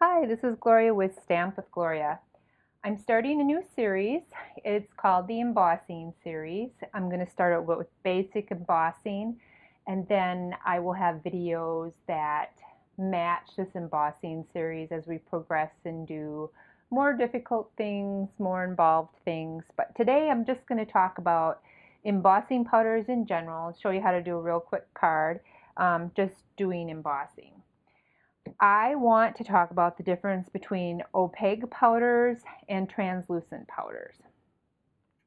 Hi, this is Gloria with Stamp with Gloria. I'm starting a new series. It's called the Embossing series. I'm going to start out with basic embossing, and then I will have videos that match this embossing series as we progress and do more difficult things, more involved things. But today I'm just going to talk about embossing powders in general, show you how to do a real quick card, just doing embossing. I want to talk about the difference between opaque powders and translucent powders.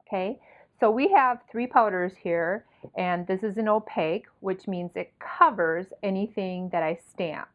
Okay, so we have three powders here, and this is an opaque, which means it covers anything that I stamp.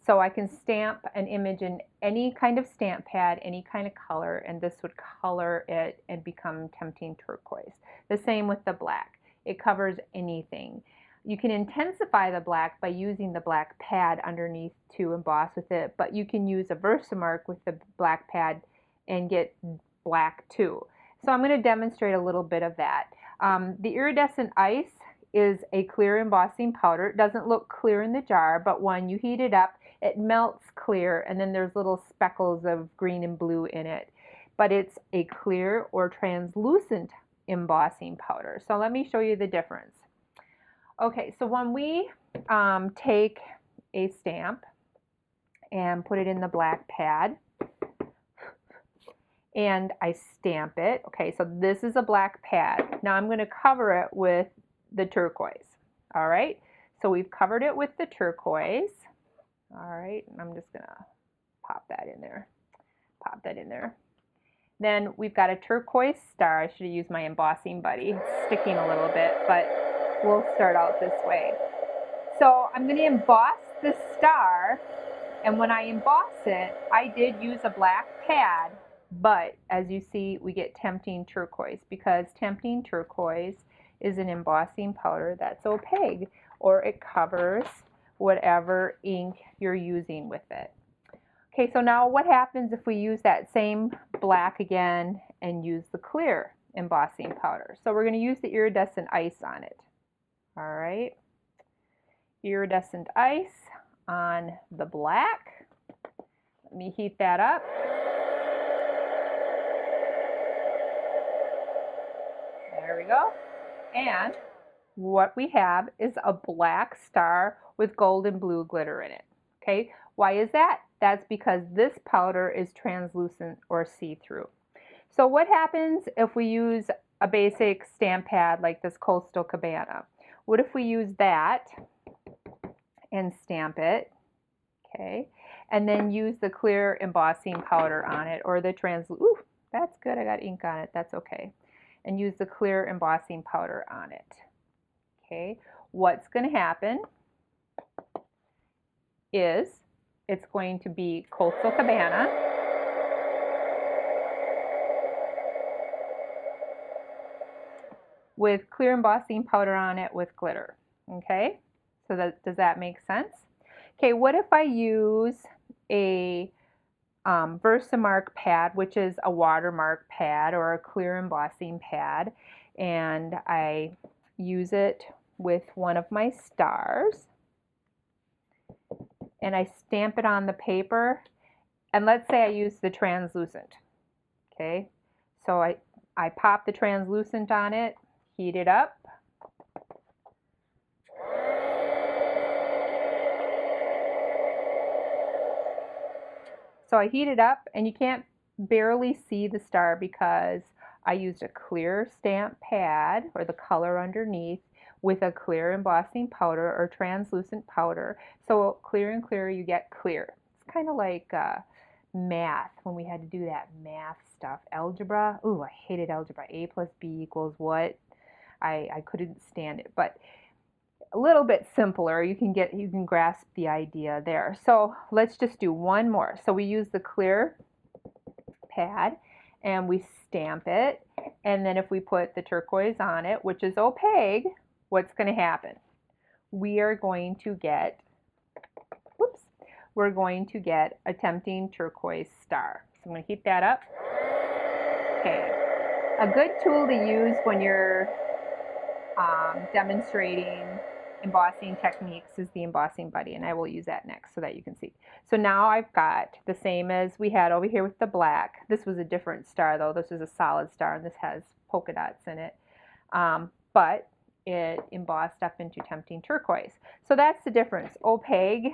So I can stamp an image in any kind of stamp pad, any kind of color, and this would color it and become tempting turquoise. The same with the black. It covers anything. You can intensify the black by using the black pad underneath to emboss with it, but you can use a Versamark with the black pad and get black too. So I'm going to demonstrate a little bit of that. The iridescent ice is a clear embossing powder. It doesn't look clear in the jar, but when you heat it up, it melts clear, and then there's little speckles of green and blue in it. But it's a clear or translucent embossing powder. So let me show you the difference. Okay, so when we take a stamp and put it in the black pad and I stamp it, okay, so this is a black pad. Now I'm going to cover it with the turquoise. All right, so we've covered it with the turquoise. All right, and I'm just going to pop that in there. Pop that in there. Then we've got a turquoise star. I should have used my embossing buddy. It's sticking a little bit, but we'll start out this way. So I'm going to emboss the star, and when I emboss it, I did use a black pad, but as you see, we get tempting turquoise because tempting turquoise is an embossing powder that's opaque, or it covers whatever ink you're using with it. Okay, so now what happens if we use that same black again and use the clear embossing powder? So we're going to use the iridescent ice on it. All right, iridescent ice on the black. Let me heat that up. There we go. And what we have is a black star with gold and blue glitter in it. Okay, why is that? That's because this powder is translucent or see-through. So what happens if we use a basic stamp pad like this Coastal Cabana? What if we use that and stamp it, okay, and then use the clear embossing powder on it, or the ooh, that's good, I got ink on it, that's okay, and use the clear embossing powder on it, okay? What's going to happen is it's going to be Coastal Cabana, with clear embossing powder on it with glitter. Okay, so does that make sense? Okay, what if I use a Versamark pad, which is a watermark pad or a clear embossing pad, and I use it with one of my stars, and I stamp it on the paper, and let's say I use the translucent. Okay, so I pop the translucent on it, heat it up. So I heat it up, and you can't barely see the star because I used a clear stamp pad, or the color underneath, with a clear embossing powder or translucent powder. So clear and clear, you get clear. It's kind of like math, when we had to do that math stuff. Algebra, ooh, I hated algebra. A plus B equals what? I couldn't stand it, but a little bit simpler. You can grasp the idea there. So let's just do one more. So we use the clear pad and we stamp it, and then if we put the turquoise on it, which is opaque, what's going to happen? We are going to get, whoops, we're going to get a tempting turquoise star. So I'm going to heat that up. Okay, a good tool to use when you're demonstrating embossing techniques is the embossing buddy, and I will use that next so that you can see. So now I've got the same as we had over here with the black. This was a different star though. This is a solid star, and this has polka dots in it. But it embossed up into tempting turquoise. So that's the difference, opaque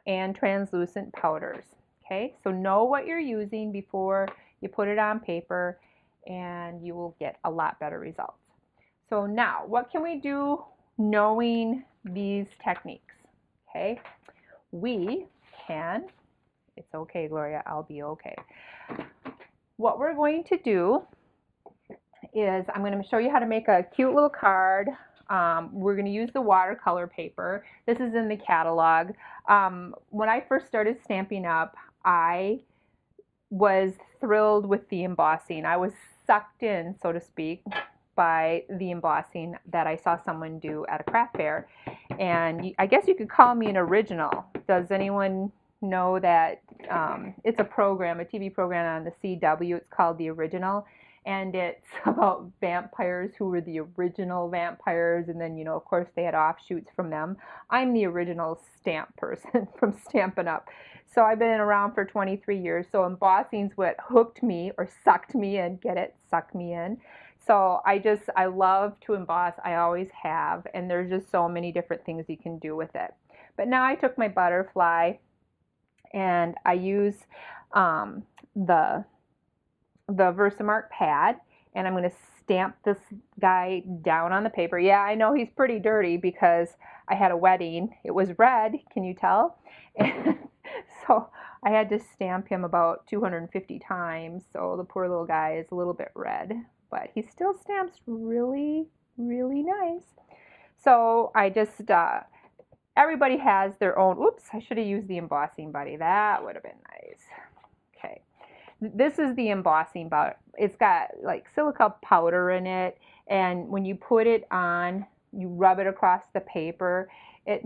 and translucent powders. Okay, so know what you're using before you put it on paper, and you will get a lot better results. So now, what can we do knowing these techniques? Okay, we can, it's okay, Gloria, I'll be okay. What we're going to do is I'm going to show you how to make a cute little card. We're going to use the watercolor paper. This is in the catalog. When I first started Stampin' Up, I was thrilled with the embossing. I was sucked in, so to speak, by the embossing that I saw someone do at a craft fair. And I guess you could call me an original. Does anyone know that it's a program, a TV program on the CW? It's called The Original. And it's about vampires who were the original vampires, and then, you know, of course they had offshoots from them. I'm the original stamp person from Stampin' Up. So I've been around for 23 years, so embossing's what hooked me, or sucked me in, get it, suck me in. So I love to emboss, I always have, and there's just so many different things you can do with it. But now I took my butterfly, and I use the Versamark pad, and I'm going to stamp this guy down on the paper. Yeah, I know he's pretty dirty because I had a wedding. It was red, can you tell? And so I had to stamp him about 250 times, so the poor little guy is a little bit red, but he still stamps really, really nice. So I just, everybody has their own, oops, I should have used the embossing buddy. That would have been nice. Okay. This is the embossing powder. It's got like silica powder in it, and when you put it on, you rub it across the paper. It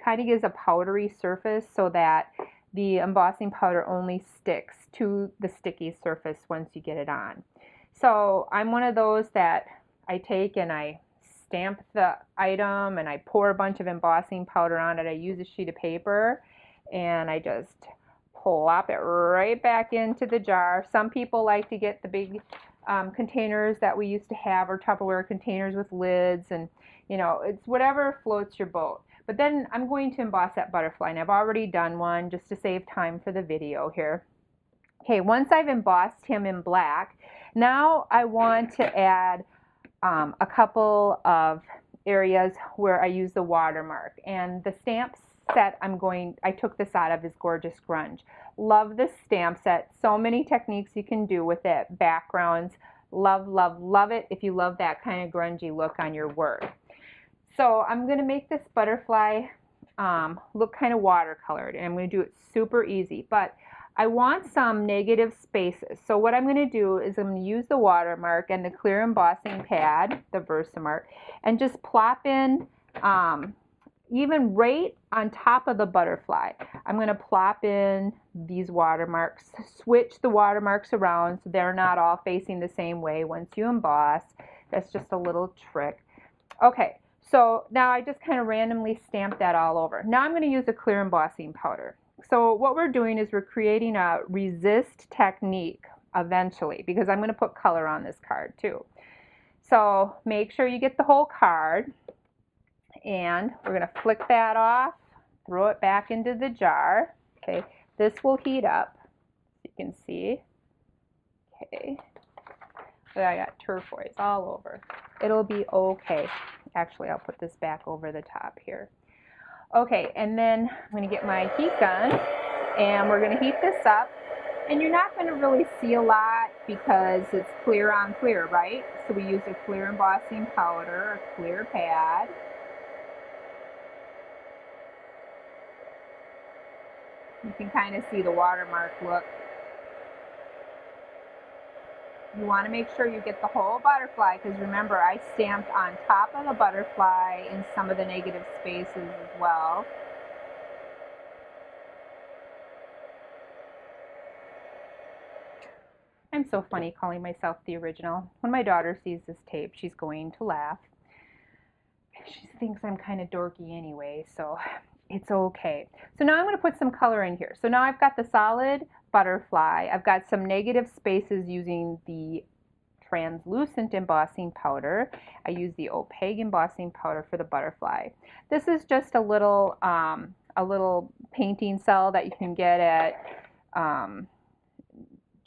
kind of gives a powdery surface so that the embossing powder only sticks to the sticky surface once you get it on. So I'm one of those that I take and I stamp the item and I pour a bunch of embossing powder on it. I use a sheet of paper and I just plop it right back into the jar. Some people like to get the big containers that we used to have, or Tupperware containers with lids, and you know, it's whatever floats your boat. But then I'm going to emboss that butterfly, and I've already done one just to save time for the video here. Okay, once I've embossed him in black, now I want to add a couple of areas where I use the watermark, and the stamp set I took this out of is Gorgeous Grunge. Love this stamp set. So many techniques you can do with it. Backgrounds. Love, love, love it if you love that kind of grungy look on your work. So I'm going to make this butterfly look kind of watercolored, and I'm going to do it super easy, but I want some negative spaces. So what I'm going to do is I'm going to use the watermark and the clear embossing pad, the Versamark, and just plop in even right on top of the butterfly. I'm going to plop in these watermarks, switch the watermarks around so they're not all facing the same way once you emboss. That's just a little trick. Okay, so now I just kind of randomly stamp that all over. Now I'm going to use a clear embossing powder. So what we're doing is we're creating a resist technique eventually, because I'm going to put color on this card too. So make sure you get the whole card. And we're going to flick that off, throw it back into the jar. Okay, this will heat up, you can see. Okay, but I got turquoise all over. It'll be okay. Actually, I'll put this back over the top here. Okay, and then I'm going to get my heat gun, and we're going to heat this up. And you're not going to really see a lot because it's clear on clear, right? So we use a clear embossing powder, a clear pad. You can kind of see the watermark look. You want to make sure you get the whole butterfly, because remember, I stamped on top of the butterfly in some of the negative spaces as well. I'm so funny calling myself the original. When my daughter sees this tape, she's going to laugh. she thinks I'm kind of dorky anyway, so it's okay. So now I'm going to put some color in here. So now I've got the solid butterfly. I've got some negative spaces using the translucent embossing powder. I use the opaque embossing powder for the butterfly. This is just a little painting cell that you can get at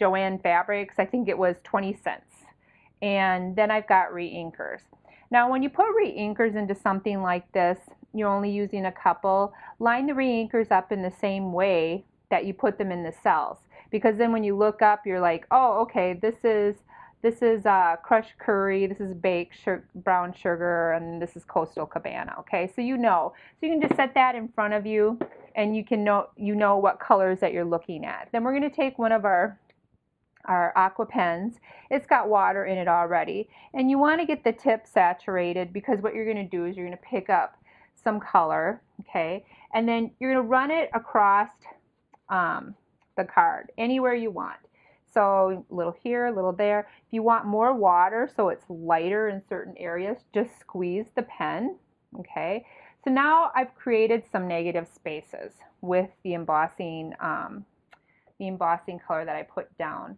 Joann Fabrics. I think it was 20 cents. And then I've got re-inkers. Now when you put re-inkers into something like this, you're only using a couple. Line the re-inkers up in the same way that you put them in the cells, because then when you look up, you're like, oh, okay, this is crushed curry, this is baked brown sugar, and this is Coastal Cabana. Okay, so you know. So you can just set that in front of you, and you know what colors that you're looking at. Then we're going to take one of our aqua pens. It's got water in it already, and you want to get the tip saturated, because what you're going to do is you're going to pick up some color, okay, and then you're going to run it across the card anywhere you want. So a little here, a little there. If you want more water so it's lighter in certain areas, just squeeze the pen, okay. So now I've created some negative spaces with the embossing color that I put down.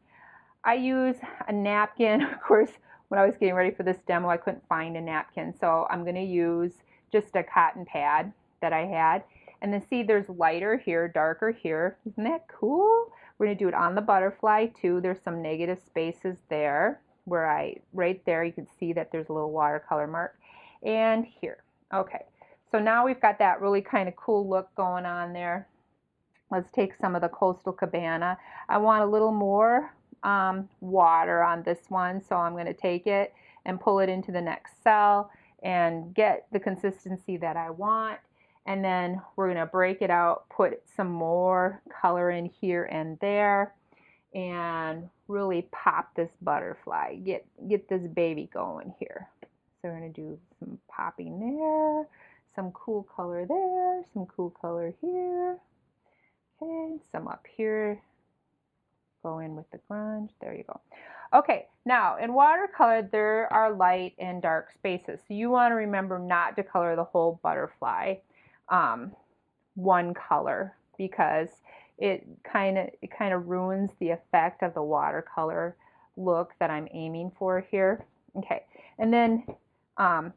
I use a napkin. Of course, when I was getting ready for this demo, I couldn't find a napkin, so I'm going to use just a cotton pad that I had. And then see, there's lighter here, darker here. Isn't that cool? We're going to do it on the butterfly too. There's some negative spaces there where right there, you can see that there's a little watercolor mark. And here. Okay, so now we've got that really kind of cool look going on there. Let's take some of the Coastal Cabana. I want a little more water on this one, so I'm going to take it and pull it into the next cell and get the consistency that I want. And then we're going to break it out, put some more color in here and there, and really pop this butterfly. Get this baby going here. So we're going to do some popping there, some cool color there, some cool color here. Okay, some up here. Go in with the grunge. There you go. Okay, now in watercolor there are light and dark spaces. So you want to remember not to color the whole butterfly one color, because it kind of ruins the effect of the watercolor look that I'm aiming for here. Okay, and then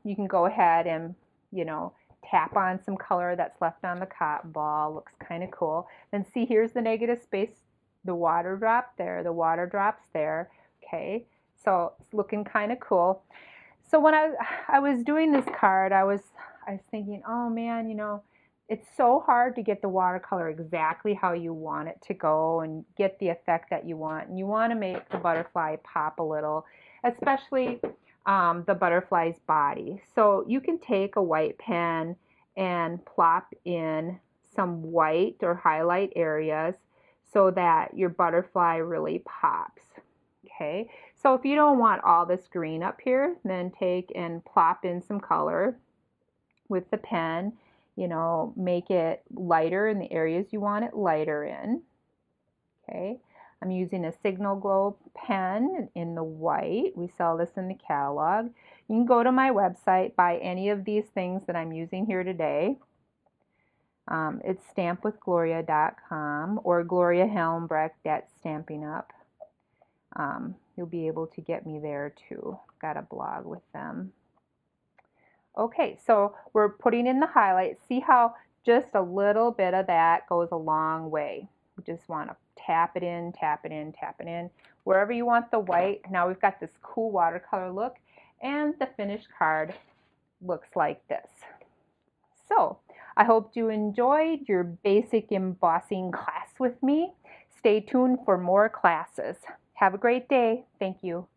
you can go ahead and, you know, tap on some color that's left on the cotton ball. Looks kind of cool. Then see, here's the negative space, the water drop there, the water drops there. Okay, so it's looking kind of cool. So when I was doing this card, I was thinking, oh man, you know, it's so hard to get the watercolor exactly how you want it to go and get the effect that you want. And you want to make the butterfly pop a little, especially the butterfly's body. So you can take a white pen and plop in some white or highlight areas so that your butterfly really pops. Okay, so if you don't want all this green up here, then take and plop in some color with the pen. You know, make it lighter in the areas you want it lighter in. Okay, I'm using a Signal Glow pen in the white. We sell this in the catalog. You can go to my website, buy any of these things that I'm using here today. It's stampwithgloria.com or Gloria Helmbrecht at Stampin' Up. You'll be able to get me there too. Got a blog with them. Okay, so we're putting in the highlights. See how just a little bit of that goes a long way. We just want to tap it in, tap it in, tap it in. Wherever you want the white. Now we've got this cool watercolor look, and the finished card looks like this. So I hope you enjoyed your basic embossing class with me. Stay tuned for more classes. Have a great day. Thank you.